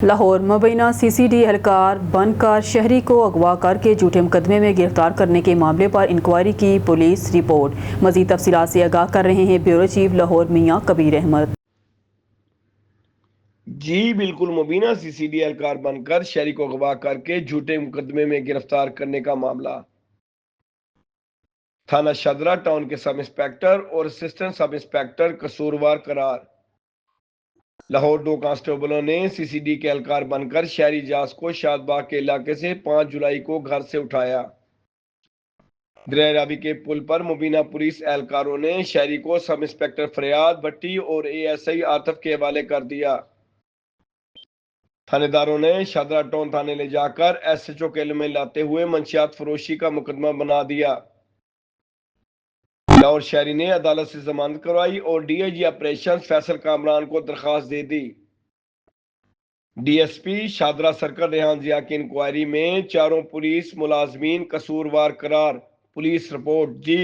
Lahore मुबैना CCD एहलकार बनकर शहरी को अगवा करके झूठे मुकदमे में गिरफ्तार करने के मामले पर इंक्वायरी की पुलिस रिपोर्ट। मजीद तफसीलात से आगाह कर रहे हैं ब्यूरो चीफ लाहौर मियां कबीर अहमद। जी बिल्कुल, मुबीना सीसीडी एहलकार बनकर शहरी को अगवा करके झूठे मुकदमे में गिरफ्तार करने का मामला। थाना शदरा टाउन के सब इंस्पेक्टर और असिस्टेंट सब इंस्पेक्टर कसूरवार करार। लाहौर 2 कांस्टेबलों ने सीसीडी के एहलकार बनकर शहरी इजाज को शादबाग के इलाके से 5 जुलाई को घर से उठाया। दरिया रावी के पुल पर मुबीना पुलिस एहलकारों ने शहरी को सब इंस्पेक्टर फरियाद भट्टी और एएसआई आतिफ के हवाले कर दिया। थानेदारों ने शदरा टाउन थाने ले जाकर एसएचओ के इल्म में लाते हुए मंशियात फरोशी का मुकदमा बना दिया। लाहौर शहरी ने अदालत से जमानत करवाई और डीआईजी ऑपरेशन फैसल कामरान को दरखास्त दे दी। डीएसपी शादरा सर्कल रेहान जिया की इंक्वायरी में चारों पुलिस मुलाजमीन कसूरवार करार। Police report. जी।